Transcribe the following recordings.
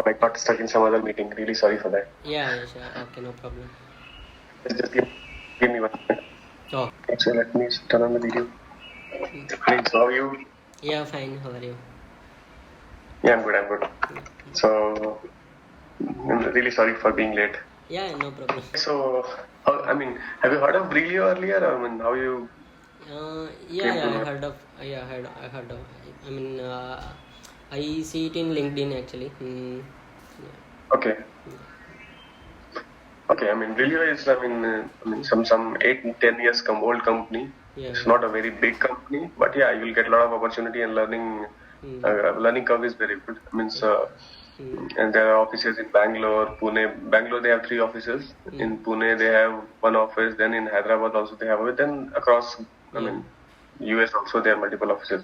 I got stuck in some other meeting. Really sorry for that. Yeah, sure. Okay, no problem. Just give me 1 minute. Oh, Okay, so let me turn on the video. Hi, so how are you? yeah, fine. How are you? Yeah, I'm good. I'm good. So I'm really sorry for being late. Yeah, no problem. So, have you heard of Brilio earlier? How you Yeah, came to I know? heard of. Yeah, I heard of. I mean, I see it in LinkedIn actually. Okay. Okay. Brilio is some 8-10 years old company. Yeah. It's not a very big company, but yeah, you will get a lot of opportunity and learning. Learning curve is very good. And there are offices in Bangalore, Pune. Bangalore, they have 3 offices. In Pune, they have 1 office. Then in Hyderabad also they have. Then across, US also there are multiple offices.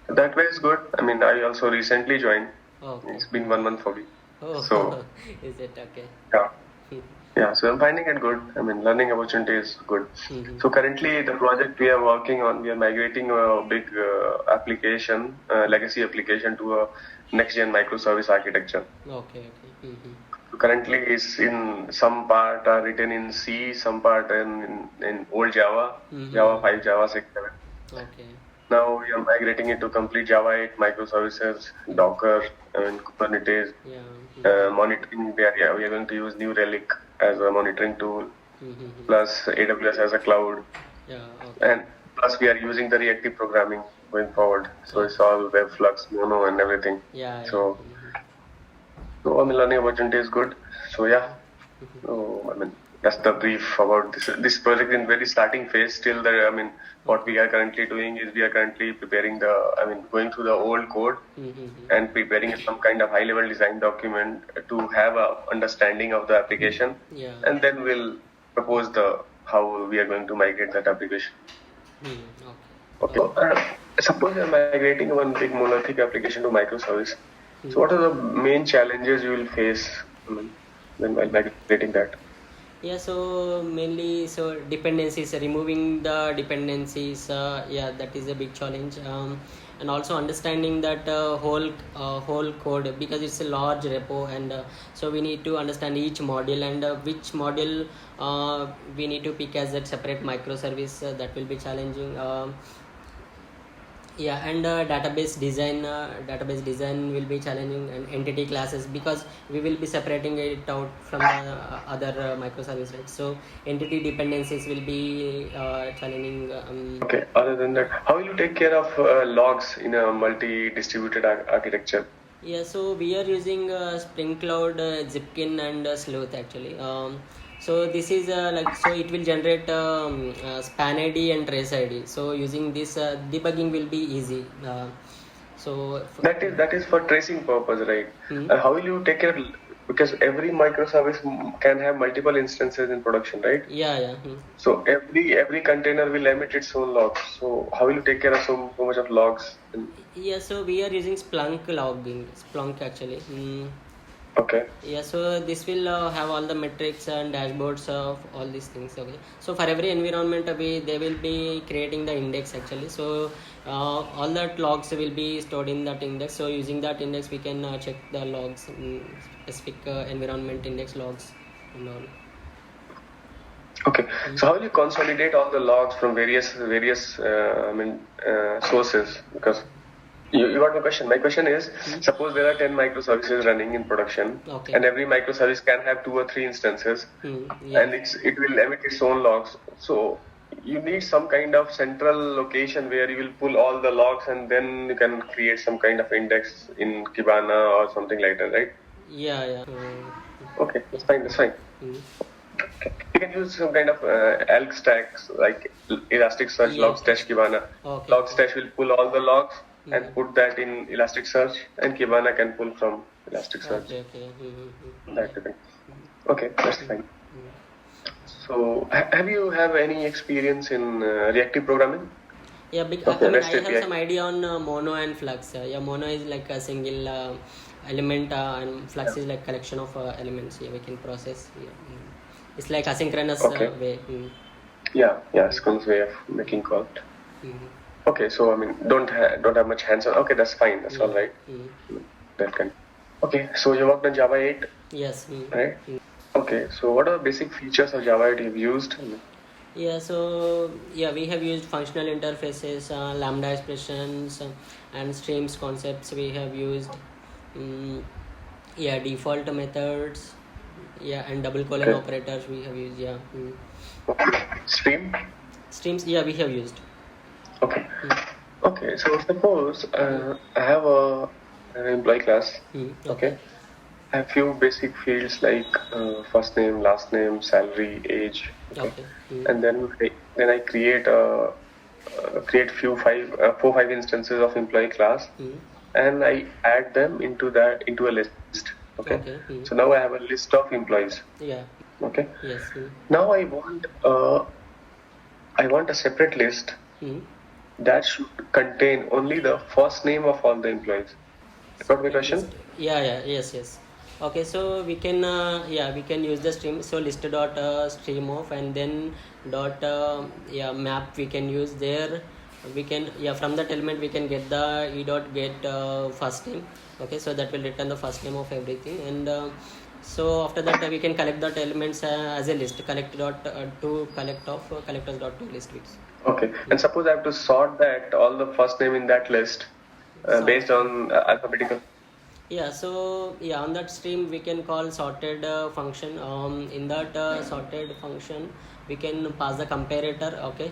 That way is good. I also recently joined. Okay. It's been 1 month for me. Oh, So is it okay? yeah, yeah. So I'm finding it good. Learning opportunity is good. So currently, the project we are working on, we are migrating a big application, legacy application to a next-gen microservice architecture. Okay. So currently, is in some part are written in C, some part in old Java, Java 5, Java 6, 7. Okay. Now we are migrating it to complete Java 8 microservices, Docker, Kubernetes, monitoring. We are going to use New Relic as a monitoring tool, plus AWS as a cloud, Yeah. Okay. and plus we are using the reactive programming going forward. So it's all Webflux, Mono, and everything. Yeah. So learning opportunity is good. So yeah. So that's the brief about this project in very starting phase. Still, what we are currently doing is we are currently preparing going through the old code and preparing some kind of high-level design document to have a understanding of the application, Yeah. and then we'll propose how we are going to migrate that application. Okay. So, suppose you're migrating one big monolithic application to microservice. So, what are the main challenges you will face when while migrating that? Yeah, so mainly dependencies, removing the dependencies, yeah, that is a big challenge. And also understanding that whole code, because it's a large repo, and so we need to understand each module, and which module we need to pick as a separate microservice. That will be challenging. Yeah, and database design will be challenging, and entity classes, because we will be separating it out from the other microservice, right? So entity dependencies will be challenging. Okay. Other than that, how will you take care of logs in a multi-distributed architecture? Yeah, so we are using Spring Cloud, Zipkin, and Sleuth actually. So this is so it will generate span ID and trace ID. So using this, debugging will be easy. So That is for tracing purpose, right? Hmm. And how will you take care of, because every microservice can have multiple instances in production, right? Yeah. So every container will emit its own logs. So how will you take care of so much of logs? Yeah, so we are using Splunk actually. Okay. Yeah, so this will have all the metrics and dashboards of all these things. Okay, so for every environment, they will be creating the index actually. So all that logs will be stored in that index. So using that index, we can check the logs, specific environment index logs and all. Okay. So how will you consolidate all the logs from various sources? Because you got my question. My question is, suppose there are 10 microservices running in production, Okay. and every microservice can have 2 or 3 instances, Yeah. and it will emit its own logs. So you need some kind of central location where you will pull all the logs, and then you can create some kind of index in Kibana or something like that, right? Yeah. Okay, that's fine. That's fine. You can use some kind of elk stacks like Elasticsearch, Yeah. Logstash, Kibana. Okay. Logstash will pull all the logs and put that in Elasticsearch, and Kibana can pull from Elasticsearch. Okay. That thing. Okay, that's fine. So, have you have any experience in reactive programming? Yeah, Okay, I REST have API. some idea on Mono and Flux. Yeah, Mono is like a single element, and Flux is like collection of elements. Yeah, we can process. Yeah. It's like asynchronous way. Yeah, Skun's way of making call. Okay, so don't have much hands on. Okay, that's fine. That's all right. That can. Okay, so you worked on Java 8, Yes. right? Okay, so what are the basic features of Java 8 you've used? Yeah, so yeah, we have used functional interfaces, lambda expressions, and streams concepts. We have used, um, yeah, default methods, yeah, and double colon Okay. operators. We have used, yeah, Okay. Stream? streams. Yeah, we have used. Okay. Okay, so suppose I have an employee class. Okay. I have few basic fields like first name, last name, salary, age. Okay. And then I create create few four five instances of employee class, and I add them into a list. Okay. So now I have a list of employees. Yeah. Okay. Yes. Now I want a separate list that should contain only the first name of all the employees. Got my question? Yes. Okay, so we can we can use the stream. So list dot stream of, and then dot map we can use there. We can from that element we can get the e dot get first name. Okay, so that will return the first name of everything, and so after that we can collect that elements as a list. Collect dot to collect of collectors dot to list weeks. Okay, and suppose I have to sort that all the first name in that list based on alphabetical. Yeah, so on that stream we can call sorted function. In that sorted function we can pass the comparator. Okay.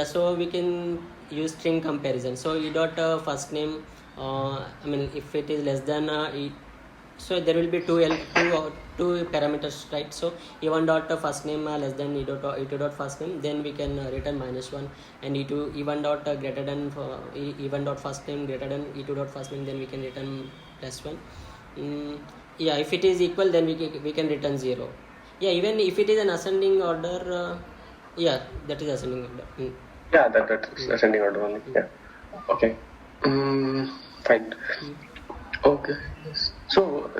So we can use string comparison. So e dot first name. I mean, if it is less than so there will be two parameters, right? So e1 dot first name less than e2 dot first name, then we can return -1, and e1 dot greater than e1 dot first name greater than e2 dot first name, then we can return +1. If it is equal, then we can return 0. Even if it is an ascending order, that is ascending order. That is ascending order only. Yeah. Okay. Fine. Okay. So,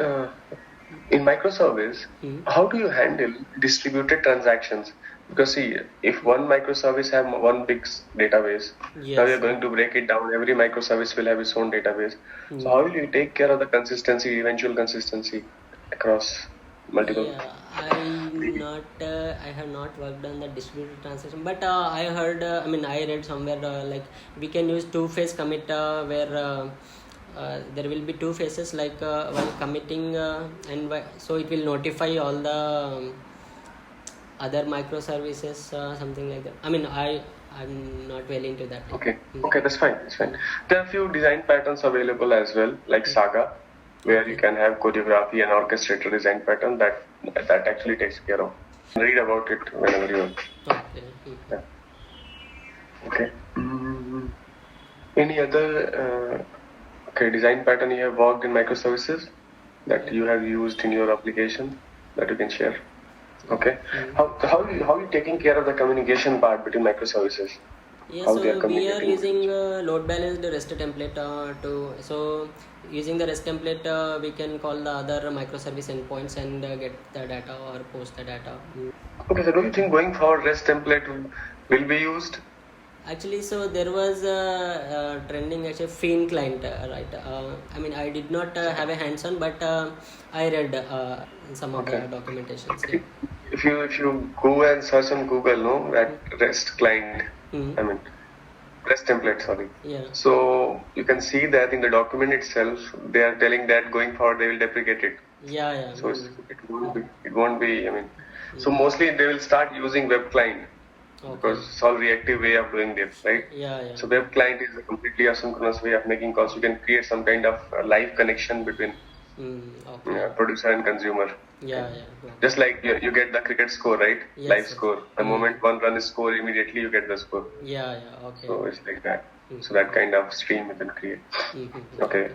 in microservice, how do you handle distributed transactions? Because see, if one microservice have one big database, now you're going to break it down. Every microservice will have its own database. So how will you take care of the consistency, eventual consistency across multiple? I have not worked on the distributed transaction, but I heard. I read somewhere like we can use two-phase commit where. There will be two phases, like while committing so it will notify all the other microservices, something like that. I'm not well into that. Okay, that's fine. There are a few design patterns available as well, like Saga, where you can have choreography and orchestrator design pattern that actually takes care of. Read about it whenever you want. Okay. Okay. Any other design pattern you have worked in microservices that you have used in your application that you can share? Okay. How are you taking care of the communication part between microservices? So we are using load balanced REST template so using the REST template we can call the other microservice endpoints and get the data or post the data. Okay, so do you think going forward REST template will be used? Actually, so there was a trending actually Fiend client, right? I did not have a hands-on, but I read some of the documentations. Yeah. If you go and search on Google, that REST client, REST template, sorry. Yeah. So you can see that in the document itself, they are telling that going forward they will deprecate it. Yeah. So it won't be. So mostly they will start using web client. Okay. Because it's all reactive way of doing this, right? Yeah. So web client is a completely asynchronous way of making calls. You can create some kind of live connection between producer and consumer. Yeah. Just like you get the cricket score, right? Yes, live score. The moment one run is scored, immediately you get the score. Yeah. Okay. So it's like that. So that kind of stream you can create. Okay.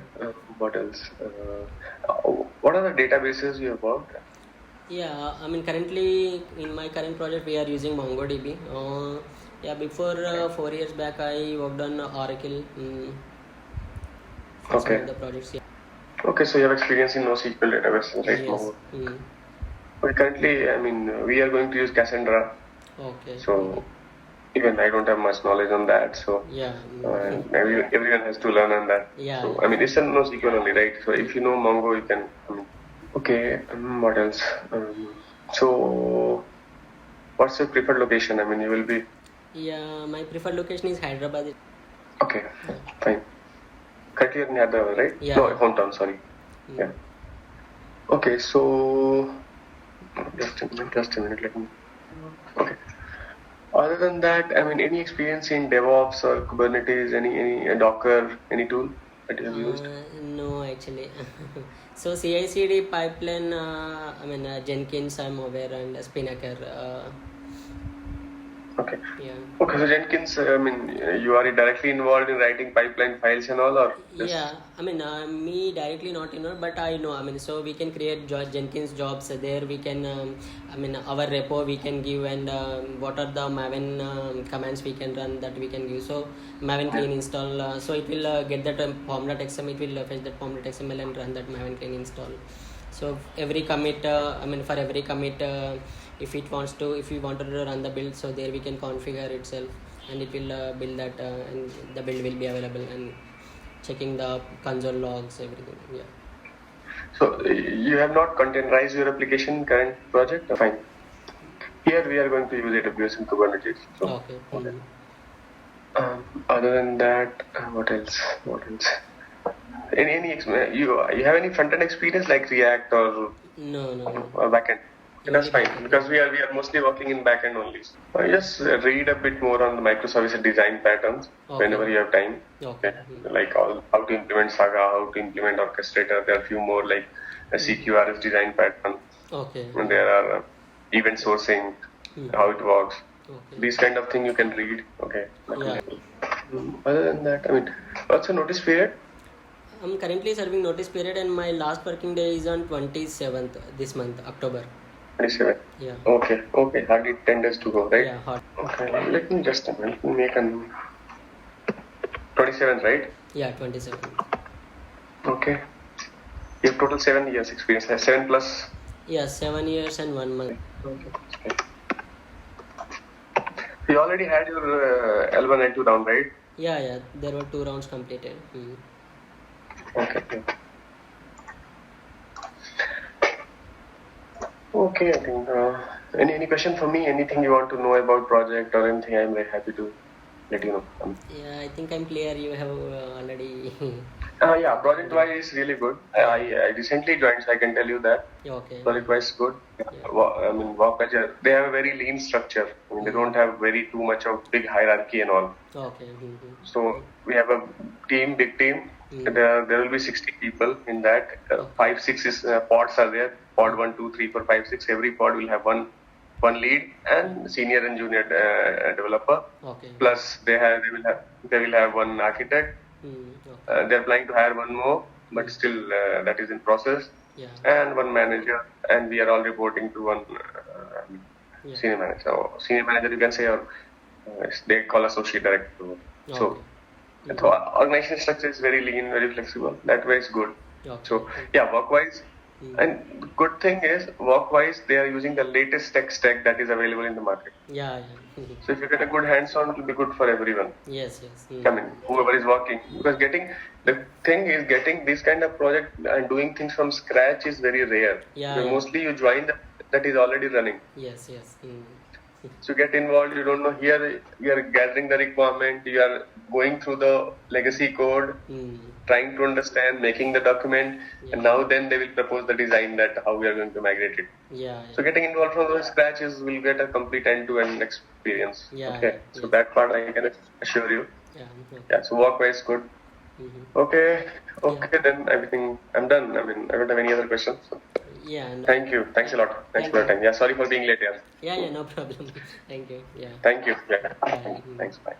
What else? What are the databases you have worked? Yeah, currently in my current project we are using MongoDB. Before 4 years back I worked on Oracle. Okay. The projects. Yeah. Okay, so you have experience in NoSQL databases, right? Yes. But currently, we are going to use Cassandra. Okay. So even I don't have much knowledge on that. So Yeah. everyone has to learn on that. Yeah. So I mean, it's a NoSQL only, right? So if you know Mongo, you can. I mean, okay. What else? So what's your preferred location? I mean, you will be. Yeah, my preferred location is Hyderabad. Okay, fine. Currently you're in Hyderabad, right? Yeah. No, hometown. Sorry. Yeah. Okay, so just a minute. Let me. Okay. Other than that, I mean, any experience in DevOps or Kubernetes, any Docker, any tool that you have used? No, actually. So CI/CD pipeline, Jenkins I'm aware, and Spinnaker. Okay. Yeah. Okay, so Jenkins, I mean, you are directly involved in writing pipeline files and all, or just... Yeah, me directly not involved, but I know. So we can create Jenkins jobs there. We can, our repo we can give, and what are the Maven commands we can run that we can give. So Maven clean install. So it will get that pom.xml. It will fetch that pom.xml and run that Maven clean install. So every commit, for every commit, if we wanted to run the build, so there we can configure itself, and it will build that, and the build will be available, and checking the console logs, everything. Yeah. So you have not containerized your application in current project? Fine. Here we are going to use AWS and Kubernetes. So, Okay. Other than that, what else? You have any front end experience like React or No. backend? That's fine, because we are mostly working in backend only. Just read a bit more on the microservice design patterns whenever you have time. Okay. Like how to implement Saga, how to implement Orchestrator. There are a few more like a CQRS design pattern. Okay. And there are event sourcing, how it works. Okay. These kind of thing you can read. Okay. Yeah. Other than that, I mean, what's the notice period? I'm currently serving notice period, and my last working day is on 27th this month, October. 27. Yeah. Okay. Hardly 10 days to go, right? Yeah. Hot. Okay. Let me just make a 27th, right? Yeah, 27. Okay. You have total 7 years experience. 7 plus. Yeah, 7 years and 1 month. Okay. You already had your L1 and 2 round, right? Yeah. There were 2 rounds completed. Okay. Okay, I think. Any question for me? Anything you want to know about project or anything? I'm very happy to let you know. Yeah, I think I'm clear. You have already. Yeah, project wise is really good. I recently joined, so I can tell you that. Okay. Project wise good. I mean, Workwise, they have a very lean structure. I mean, they don't have too much of big hierarchy and all. Okay. So we have a big team. There will be 60 people in that. 5, 6 pods are there. Pod 1, 2, 3, 4, 5, 6. Every pod will have one lead and senior and junior developer. Okay. Plus they will have one architect. Okay. They're planning to hire one more, but still that is in process. Yeah. And one manager, and we are all reporting to one senior manager. Or senior manager, you can say, or they call associate director. So, so organization structure is very lean, very flexible. That way is good. Okay. So yeah, Workwise. And good thing is, Workwise, they are using the latest tech stack that is available in the market. Yeah. So if you get a good hands-on, it will be good for everyone. Yes. I mean, whoever is working, because the thing is getting this kind of project and doing things from scratch is very rare. Yeah. Mostly you join that is already running. Yes. So get involved. You don't know, here you are gathering the requirement. You are going through the legacy code, trying to understand, making the document, and now then they will propose the design that how we are going to migrate it. Yeah. So getting involved from those scratches will get a complete end-to-end experience. Yeah. Okay. So that part I can assure you. Yeah. Yeah. So Workwise good. Okay. Then everything I'm done. I mean, I don't have any other questions. So. Yeah. Thank you. Thanks a lot. Thanks for your time. Yeah. Sorry for being late. Yeah. No problem. Thank you. Yeah. Thank you. Yeah. Bye. Thanks. Bye.